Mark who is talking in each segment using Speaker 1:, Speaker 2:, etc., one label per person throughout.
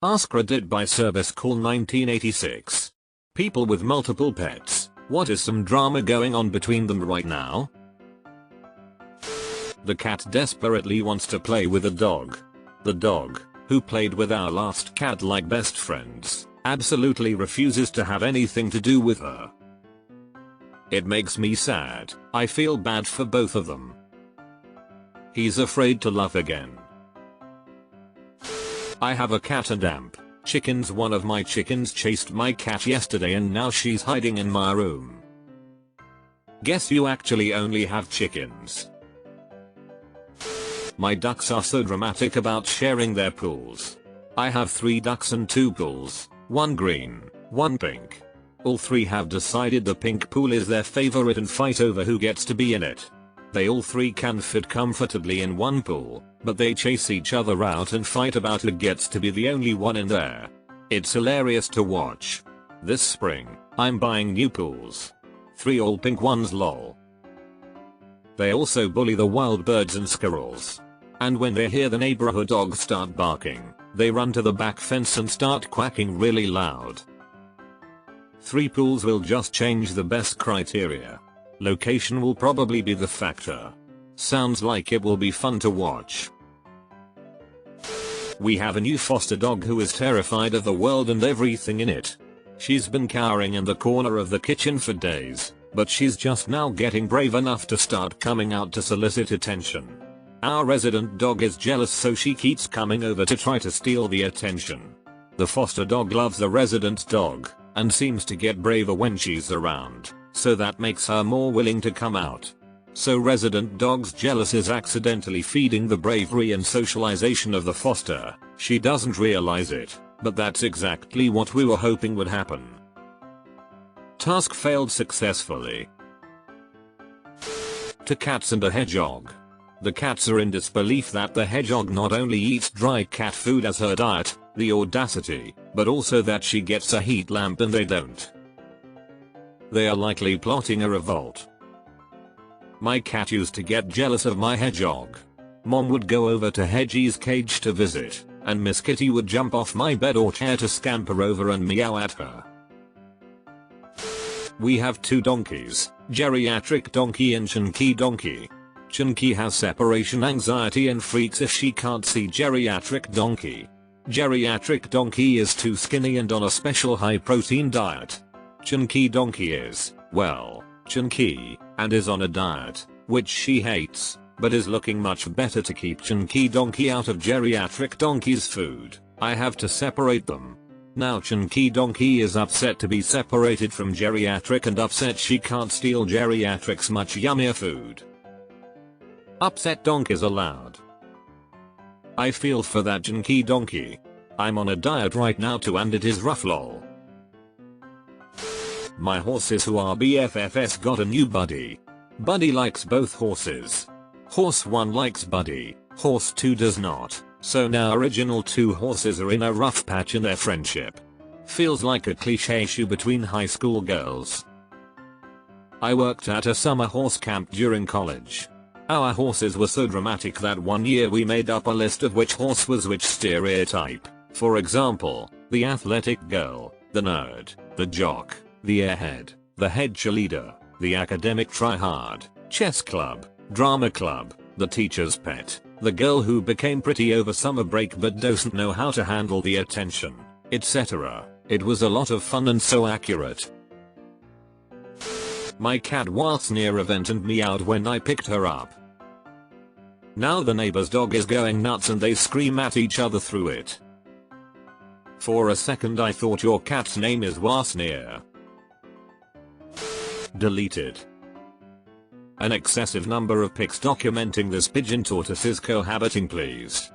Speaker 1: AskReddit by service call 1986. People with multiple pets, what is some drama going on between them right now? The cat desperately wants to play with the dog. The dog, who played with our last cat like best friends, absolutely refuses to have anything to do with her. It makes me sad. I feel bad for both of them. He's afraid to love again. I have a cat and chickens. One of my chickens chased my cat yesterday and now she's hiding in my room. Guess you actually only have chickens. My ducks are so dramatic about sharing their pools. I have 3 ducks and 2 pools, 1 green, 1 pink. All 3 have decided the pink pool is their favorite and fight over who gets to be in it. They all 3 can fit comfortably in 1 pool, but they chase each other out and fight about who gets to be the only one in there. It's hilarious to watch. This spring, I'm buying new pools. 3 all pink ones, lol. They also bully the wild birds and squirrels. And when they hear the neighborhood dogs start barking, they run to the back fence and start quacking really loud. 3 pools will just change the best criteria. Location will probably be the factor. Sounds like it will be fun to watch. We have a new foster dog who is terrified of the world and everything in it. She's been cowering in the corner of the kitchen for days, but she's just now getting brave enough to start coming out to solicit attention. Our resident dog is jealous, so she keeps coming over to try to steal the attention. The foster dog loves the resident dog and seems to get braver when she's around, so that makes her more willing to come out. So resident dog's jealous is accidentally feeding the bravery and socialization of the foster. She doesn't realize it, but that's exactly what we were hoping would happen. Task failed successfully. To cats and a hedgehog. The cats are in disbelief that the hedgehog not only eats dry cat food as her diet, the audacity, but also that she gets a heat lamp and they don't. They are likely plotting a revolt. My cat used to get jealous of my hedgehog. Mom would go over to Hedgie's cage to visit, and Miss Kitty would jump off my bed or chair to scamper over and meow at her. We have 2 donkeys, geriatric donkey and chunky donkey. Chunky has separation anxiety and freaks if she can't see geriatric donkey. Geriatric donkey is too skinny and on a special high protein diet. Chunky donkey is, well, chunky, and is on a diet, which she hates, but is looking much better. To keep chunky donkey out of geriatric donkey's food, I have to separate them. Now chunky donkey is upset to be separated from geriatric and upset she can't steal geriatric's much yummier food. Upset donkeys allowed. I feel for that chunky donkey. I'm on a diet right now too and it is rough, lol. My horses who are BFFs got a new buddy. Buddy likes both horses. Horse 1 likes Buddy, horse 2 does not, so now original 2 horses are in a rough patch in their friendship. Feels like a cliche issue between high school girls. I worked at a summer horse camp during college. Our horses were so dramatic that one year we made up a list of which horse was which stereotype. For example, the athletic girl, the nerd, the jock, the airhead, the head cheerleader, the academic tryhard, chess club, drama club, the teacher's pet, the girl who became pretty over summer break but doesn't know how to handle the attention, etc. It was a lot of fun and so accurate. My cat was near a vent and meowed when I picked her up. Now the neighbor's dog is going nuts and they scream at each other through it. For a second I thought your cat's name is Wasnear. Deleted. An excessive number of pics documenting this pigeon tortoises cohabiting, please.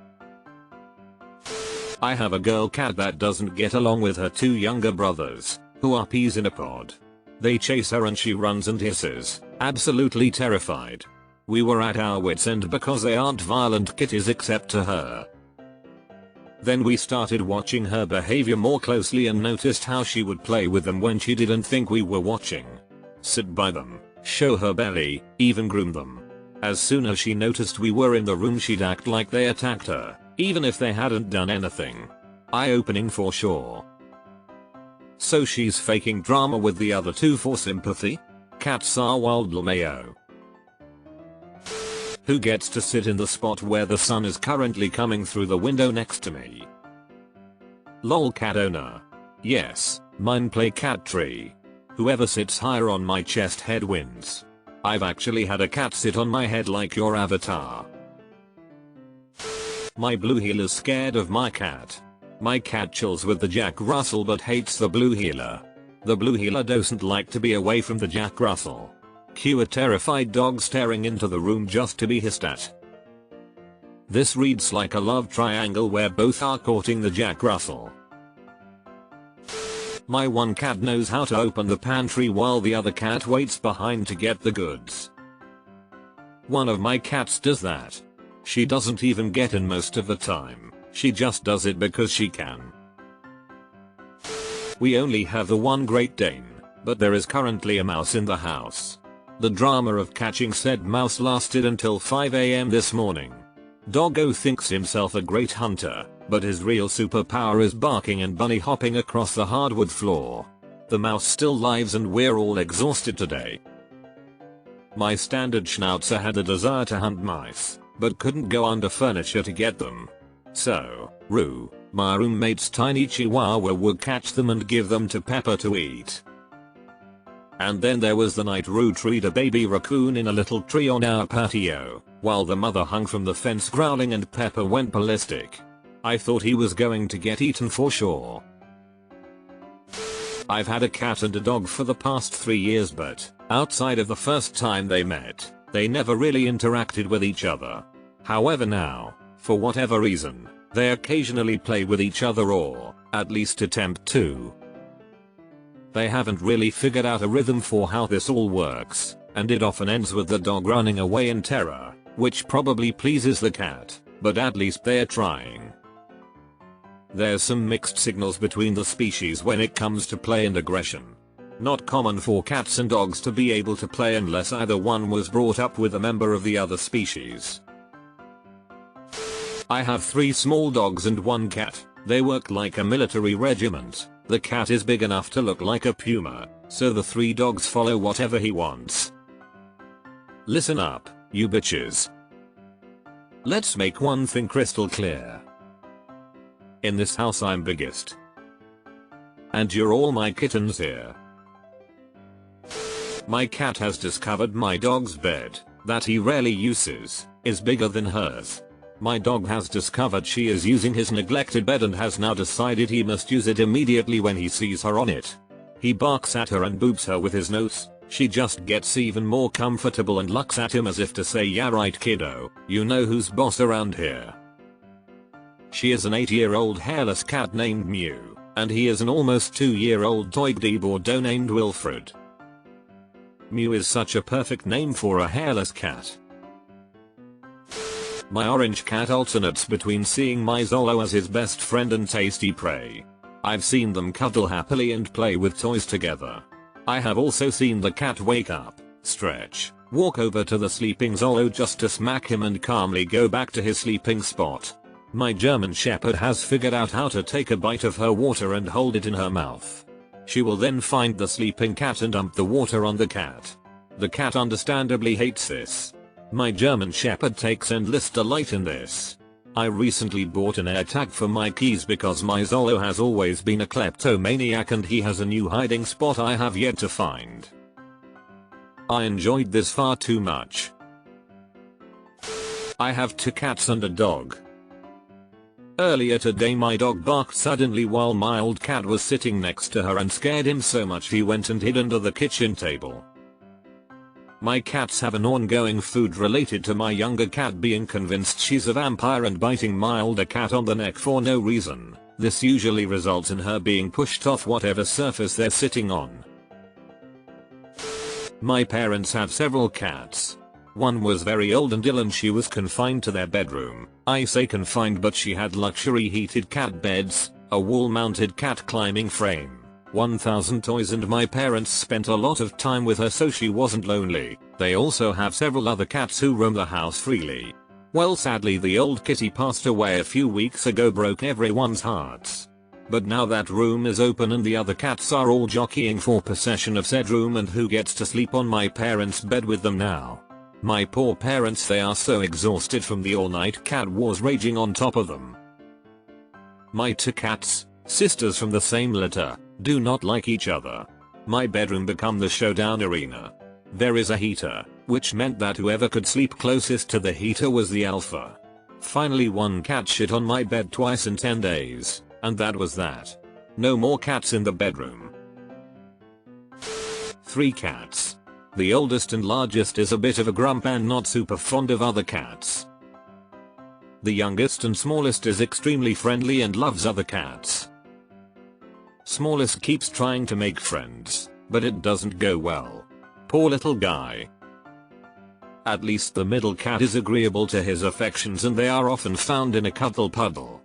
Speaker 1: I have a girl cat that doesn't get along with her 2 younger brothers, who are peas in a pod. They chase her and she runs and hisses, absolutely terrified. We were at our wits' end because they aren't violent kitties except to her. Then we started watching her behavior more closely and noticed how she would play with them when she didn't think we were watching. Sit by them, show her belly, even groom them. As soon as she noticed we were in the room she'd act like they attacked her, even if they hadn't done anything. Eye-opening for sure. So she's faking drama with the other two for sympathy? Cats are wild LMAO. Who gets to sit in the spot where the sun is currently coming through the window next to me? Lol cat owner. Yes, mine play cat tree. Whoever sits higher on my chest head wins. I've actually had a cat sit on my head like your avatar. My blue heeler's scared of my cat. My cat chills with the Jack Russell but hates the blue heeler. The blue heeler doesn't like to be away from the Jack Russell. Cue a terrified dog staring into the room just to be hissed at. This reads like a love triangle where both are courting the Jack Russell. My one cat knows how to open the pantry while the other cat waits behind to get the goods. One of my cats does that. She doesn't even get in most of the time. She just does it because she can. We only have the one Great Dane, but there is currently a mouse in the house. The drama of catching said mouse lasted until 5 AM this morning. Doggo thinks himself a great hunter, but his real superpower is barking and bunny hopping across the hardwood floor. The mouse still lives and we're all exhausted today. My standard schnauzer had a desire to hunt mice, but couldn't go under furniture to get them. So, Roo, my roommate's tiny chihuahua, would catch them and give them to Pepper to eat. And then there was the night Roo treed a baby raccoon in a little tree on our patio, while the mother hung from the fence growling and Pepper went ballistic. I thought he was going to get eaten for sure. I've had a cat and a dog for the past 3 years, but outside of the first time they met, they never really interacted with each other. However now, for whatever reason, they occasionally play with each other or, at least attempt to. They haven't really figured out a rhythm for how this all works, and it often ends with the dog running away in terror, which probably pleases the cat, but at least they're trying. There's some mixed signals between the species when it comes to play and aggression. Not common for cats and dogs to be able to play unless either one was brought up with a member of the other species. I have 3 small dogs and 1 cat. They work like a military regiment. The cat is big enough to look like a puma, so the 3 dogs follow whatever he wants. Listen up, you bitches. Let's make one thing crystal clear. In this house I'm biggest. And you're all my kittens here. My cat has discovered my dog's bed, that he rarely uses, is bigger than hers. My dog has discovered she is using his neglected bed and has now decided he must use it immediately when he sees her on it. He barks at her and boops her with his nose. She just gets even more comfortable and looks at him as if to say, yeah right kiddo, you know who's boss around here. She is an 8-year-old hairless cat named Mew, and he is an almost 2-year-old toy Bordeaux named Wilfred. Mew is such a perfect name for a hairless cat. My orange cat alternates between seeing my Zolo as his best friend and tasty prey. I've seen them cuddle happily and play with toys together. I have also seen the cat wake up, stretch, walk over to the sleeping Zolo just to smack him and calmly go back to his sleeping spot. My German Shepherd has figured out how to take a bite of her water and hold it in her mouth. She will then find the sleeping cat and dump the water on the cat. The cat understandably hates this. My German Shepherd takes endless delight in this. I recently bought an AirTag for my keys because my Zolo has always been a kleptomaniac and he has a new hiding spot I have yet to find. I enjoyed this far too much. I have 2 cats and a dog. Earlier today my dog barked suddenly while my old cat was sitting next to her and scared him so much he went and hid under the kitchen table. My cats have an ongoing feud related to my younger cat being convinced she's a vampire and biting my older cat on the neck for no reason. This usually results in her being pushed off whatever surface they're sitting on. My parents have several cats. One was very old and ill and she was confined to their bedroom. I say confined, but she had luxury heated cat beds, a wall-mounted cat climbing frame, 1,000 toys, and my parents spent a lot of time with her so she wasn't lonely. They also have several other cats who roam the house freely. Well, sadly the old kitty passed away a few weeks ago, broke everyone's hearts. But now that room is open and the other cats are all jockeying for possession of said room and who gets to sleep on my parents' bed with them now. My poor parents, they are so exhausted from the all-night cat wars raging on top of them. My two cats, sisters from the same litter, do not like each other. My bedroom become the showdown arena. There is a heater, which meant that whoever could sleep closest to the heater was the alpha. Finally one cat shit on my bed twice in 10 days, and that was that. No more cats in the bedroom. 3 cats. The oldest and largest is a bit of a grump and not super fond of other cats. The youngest and smallest is extremely friendly and loves other cats. Smallest keeps trying to make friends, but it doesn't go well. Poor little guy. At least the middle cat is agreeable to his affections and they are often found in a cuddle puddle.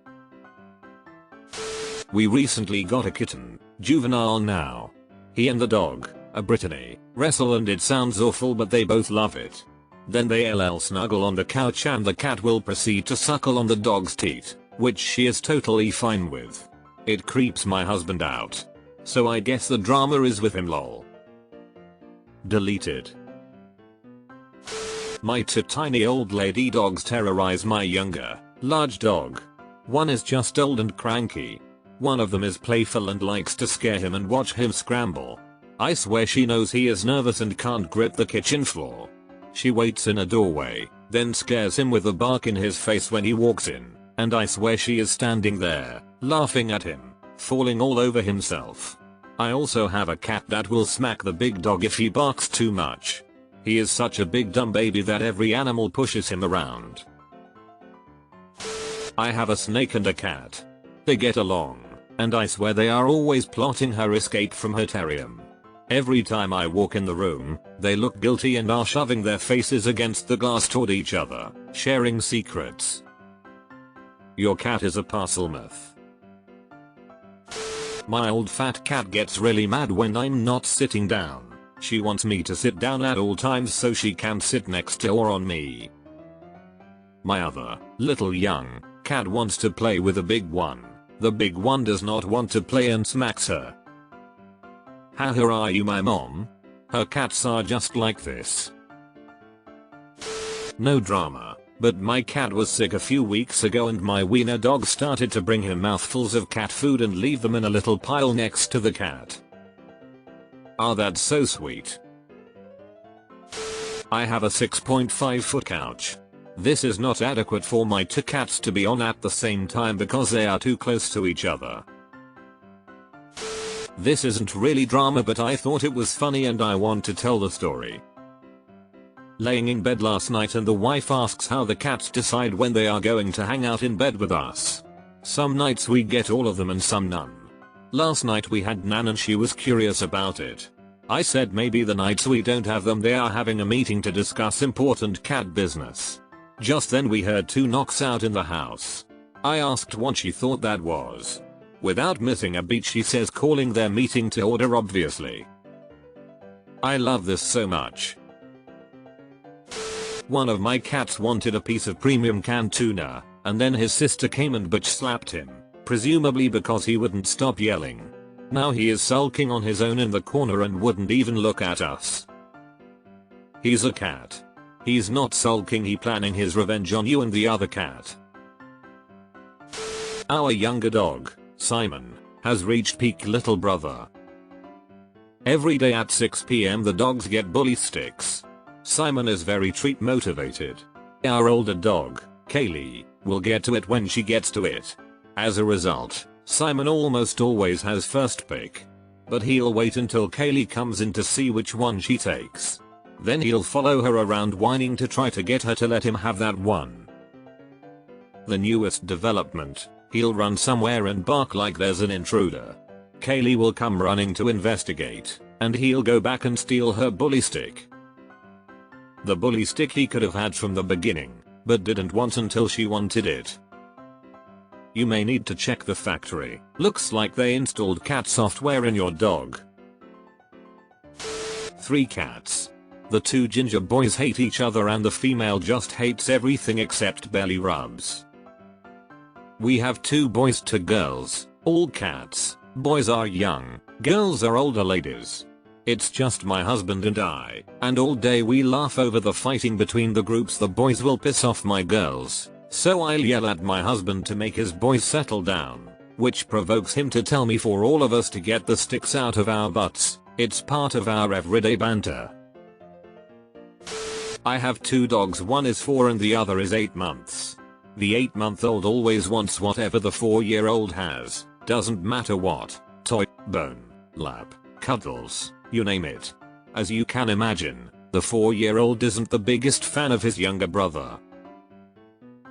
Speaker 1: We recently got a kitten, juvenile now. He and the dog, a Brittany, wrestle and it sounds awful but they both love it. Then they snuggle on the couch and the cat will proceed to suckle on the dog's teat, which she is totally fine with. It creeps my husband out. So I guess the drama is with him, lol. Deleted. My two tiny old lady dogs terrorize my younger, large dog. One is just old and cranky. One of them is playful and likes to scare him and watch him scramble. I swear she knows he is nervous and can't grip the kitchen floor. She waits in a doorway, then scares him with a bark in his face when he walks in, and I swear she is standing there, laughing at him, falling all over himself. I also have a cat that will smack the big dog if he barks too much. He is such a big dumb baby that every animal pushes him around. I have a snake and a cat. They get along, and I swear they are always plotting her escape from her terrarium. Every time I walk in the room, they look guilty and are shoving their faces against the glass toward each other, sharing secrets. Your cat is a parcel myth. My old fat cat gets really mad when I'm not sitting down. She wants me to sit down at all times so she can sit next to or on me. My other, little young, cat wants to play with the big one. The big one does not want to play and smacks her. How are you, my mom? Her cats are just like this. No drama, but my cat was sick a few weeks ago and my wiener dog started to bring him mouthfuls of cat food and leave them in a little pile next to the cat. Ah, that's so sweet. I have a 6.5 foot couch. This is not adequate for my two cats to be on at the same time because they are too close to each other. This isn't really drama but I thought it was funny and I want to tell the story. Laying in bed last night and the wife asks how the cats decide when they are going to hang out in bed with us. Some nights we get all of them and some none. Last night we had Nan and she was curious about it. I said maybe the nights we don't have them they are having a meeting to discuss important cat business. Just then we heard 2 knocks out in the house. I asked what she thought that was. Without missing a beat she says calling their meeting to order obviously. I love this so much. One of my cats wanted a piece of premium canned tuna, and then his sister came and bitch slapped him, presumably because he wouldn't stop yelling. Now he is sulking on his own in the corner and wouldn't even look at us. He's a cat. He's not sulking, he planning his revenge on you and the other cat. Our younger dog, Simon, has reached peak little brother. Every day at 6 PM the dogs get bully sticks. Simon is very treat motivated. Our older dog, Kaylee, will get to it when she gets to it. As a result, Simon almost always has first pick. But he'll wait until Kaylee comes in to see which one she takes. Then he'll follow her around whining to try to get her to let him have that one. The newest development, he'll run somewhere and bark like there's an intruder. Kaylee will come running to investigate, and he'll go back and steal her bully stick. The bully stick he could have had from the beginning, but didn't want until she wanted it. You may need to check the factory. Looks like they installed cat software in your dog. 3 cats. The two ginger boys hate each other and the female just hates everything except belly rubs. We have 2 boys, 2 girls, all cats. Boys are young, girls are older ladies. It's just my husband and I, and all day we laugh over the fighting between the groups. The boys will piss off my girls, so I'll yell at my husband to make his boys settle down, which provokes him to tell me for all of us to get the sticks out of our butts. It's part of our everyday banter. I have 2 dogs, one is 4 and the other is 8 months. The 8-month-old always wants whatever the 4-year-old has, doesn't matter what, toy, bone, lap, cuddles, you name it. As you can imagine, the 4-year-old isn't the biggest fan of his younger brother.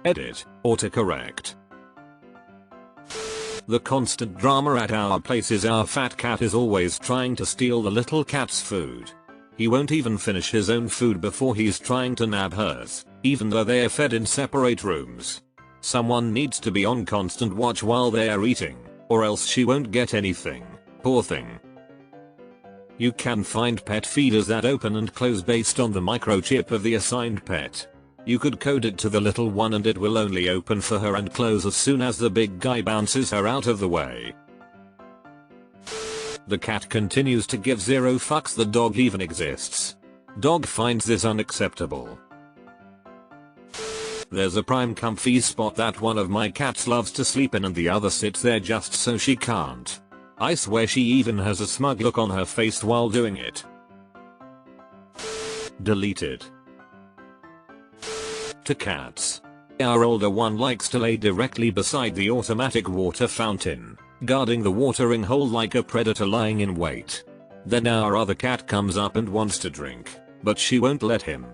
Speaker 1: Edit, autocorrect. The constant drama at our place is our fat cat is always trying to steal the little cat's food. He won't even finish his own food before he's trying to nab hers, even though they're fed in separate rooms. Someone needs to be on constant watch while they're eating, or else she won't get anything, poor thing. You can find pet feeders that open and close based on the microchip of the assigned pet. You could code it to the little one and it will only open for her and close as soon as the big guy bounces her out of the way. The cat continues to give 0 fucks the dog even exists. Dog finds this unacceptable. There's a prime comfy spot that one of my cats loves to sleep in and the other sits there just so she can't. I swear she even has a smug look on her face while doing it. Deleted. To cats. Our older one likes to lay directly beside the automatic water fountain, guarding the watering hole like a predator lying in wait. Then our other cat comes up and wants to drink, but she won't let him.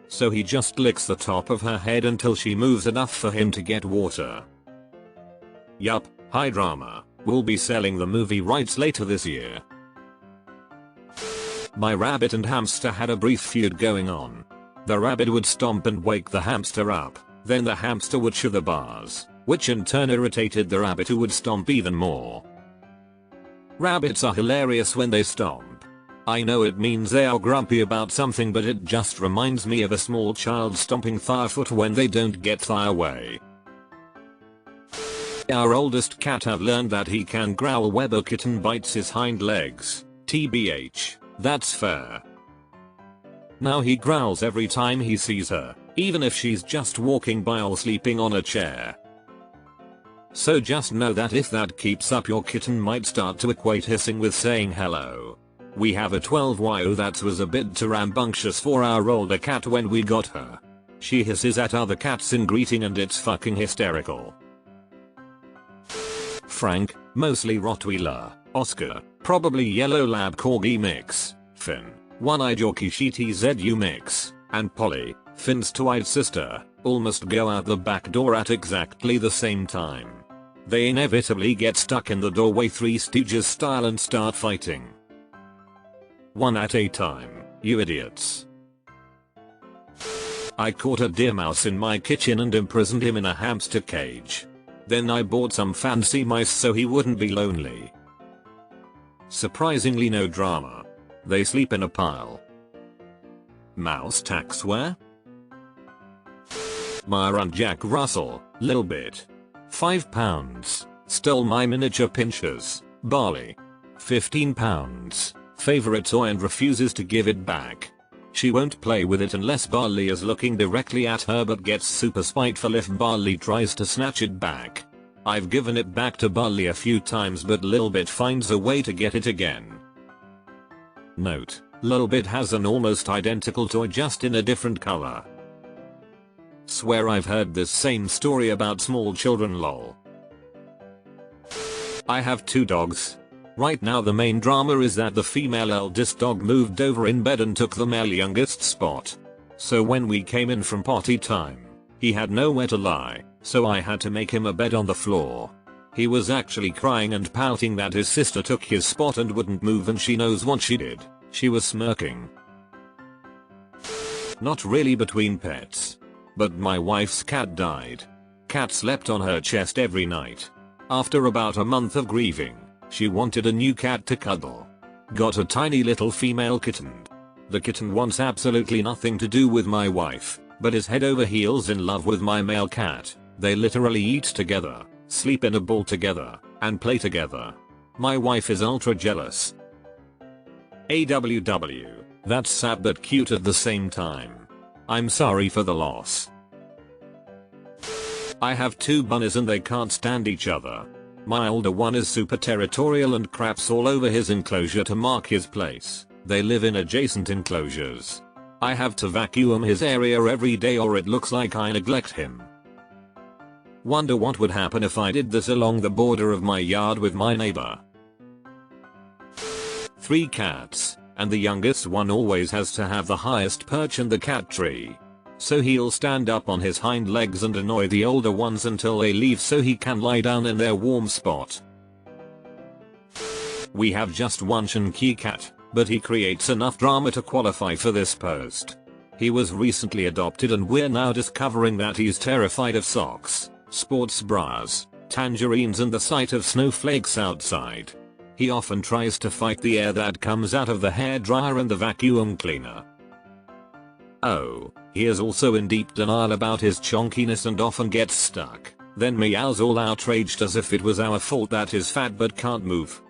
Speaker 1: So he just licks the top of her head until she moves enough for him to get water. Yup, high drama. We'll be selling the movie rights later this year. My rabbit and hamster had a brief feud going on. The rabbit would stomp and wake the hamster up, then the hamster would chew the bars, which in turn irritated the rabbit who would stomp even more. Rabbits are hilarious when they stomp. I know it means they are grumpy about something, but it just reminds me of a small child stomping thigh foot when they don't get thigh away. Our oldest cat have learned that he can growl whether kitten bites his hind legs. TBH, that's fair. Now he growls every time he sees her, even if she's just walking by or sleeping on a chair. So just know that if that keeps up, your kitten might start to equate hissing with saying hello. We have a 12YO that was a bit too rambunctious for our older cat when we got her. She hisses at other cats in greeting and it's fucking hysterical. Frank, mostly Rottweiler. Oscar, probably yellow lab corgi mix. Finn, one-eyed Yorkie Shih Tzu mix. And Polly, Finn's two-eyed sister, almost go out the back door at exactly the same time. They inevitably get stuck in the doorway Three Stooges style and start fighting. One at a time, you idiots. I caught a deer mouse in my kitchen and imprisoned him in a hamster cage. Then I bought some fancy mice so he wouldn't be lonely. Surprisingly no drama. They sleep in a pile. Mouse tax where? Maya and Jack Russell, lil bit. £5. Stole my miniature pinchers, Barley. £15. Favorite toy and refuses to give it back. She won't play with it unless Barley is looking directly at her, but gets super spiteful if Barley tries to snatch it back. I've given it back to Barley a few times, but Lilbit finds a way to get it again. Note: Lilbit has an almost identical toy, just in a different color. Swear I've heard this same story about small children, lol. I have 2 dogs. Right now the main drama is that the female eldest dog moved over in bed and took the male youngest spot. So when we came in from potty time, he had nowhere to lie, so I had to make him a bed on the floor. He was actually crying and pouting that his sister took his spot and wouldn't move, and she knows what she did. She was smirking. Not really between pets. But my wife's cat died. Cat slept on her chest every night. After about a month of grieving, she wanted a new cat to cuddle. Got a tiny little female kitten. The kitten wants absolutely nothing to do with my wife, but is head over heels in love with my male cat. They literally eat together, sleep in a ball together, and play together. My wife is ultra jealous. AWW. That's sad but cute at the same time. I'm sorry for the loss. I have 2 bunnies and they can't stand each other. My older one is super territorial and craps all over his enclosure to mark his place. They live in adjacent enclosures. I have to vacuum his area every day or it looks like I neglect him. Wonder what would happen if I did this along the border of my yard with my neighbor. 3 cats, and the youngest one always has to have the highest perch in the cat tree. So he'll stand up on his hind legs and annoy the older ones until they leave so he can lie down in their warm spot. We have just one Shanky cat, but he creates enough drama to qualify for this post. He was recently adopted and we're now discovering that he's terrified of socks, sports bras, tangerines and the sight of snowflakes outside. He often tries to fight the air that comes out of the hairdryer and the vacuum cleaner. Oh, he is also in deep denial about his chonkiness and often gets stuck, then meows all outraged as if it was our fault that he's fat but can't move.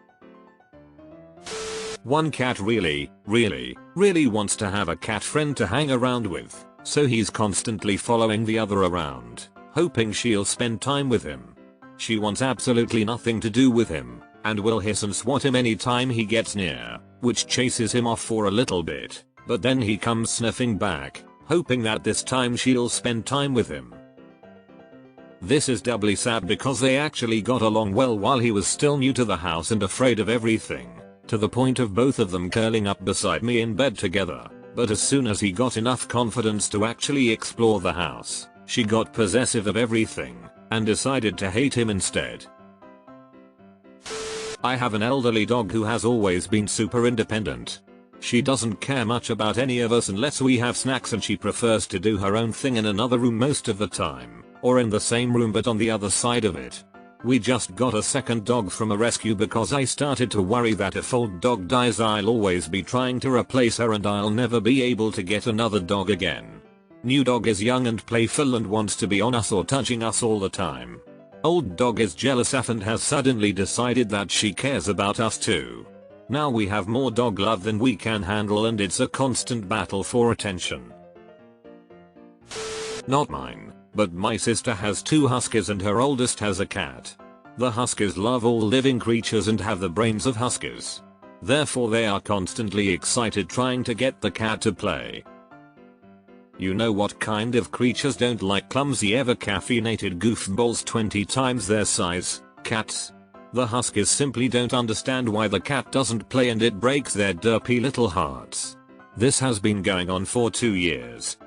Speaker 1: One cat really wants to have a cat friend to hang around with, so he's constantly following the other around, hoping she'll spend time with him. She wants absolutely nothing to do with him, and will hiss and swat him anytime he gets near, which chases him off for a little bit, but then he comes sniffing back, hoping that this time she'll spend time with him. This is doubly sad because they actually got along well while he was still new to the house and afraid of everything, to the point of both of them curling up beside me in bed together, but as soon as he got enough confidence to actually explore the house, she got possessive of everything, and decided to hate him instead. I have an elderly dog who has always been super independent. She doesn't care much about any of us unless we have snacks and she prefers to do her own thing in another room most of the time, or in the same room but on the other side of it. We just got a second dog from a rescue because I started to worry that if old dog dies I'll always be trying to replace her and I'll never be able to get another dog again. New dog is young and playful and wants to be on us or touching us all the time. Old dog is jealous and has suddenly decided that she cares about us too. Now we have more dog love than we can handle and it's a constant battle for attention. Not mine, but my sister has 2 huskies and her oldest has a cat. The huskies love all living creatures and have the brains of huskies. Therefore they are constantly excited trying to get the cat to play. You know what kind of creatures don't like clumsy ever caffeinated goofballs 20 times their size? Cats. The huskies simply don't understand why the cat doesn't play and it breaks their derpy little hearts. This has been going on for 2 years,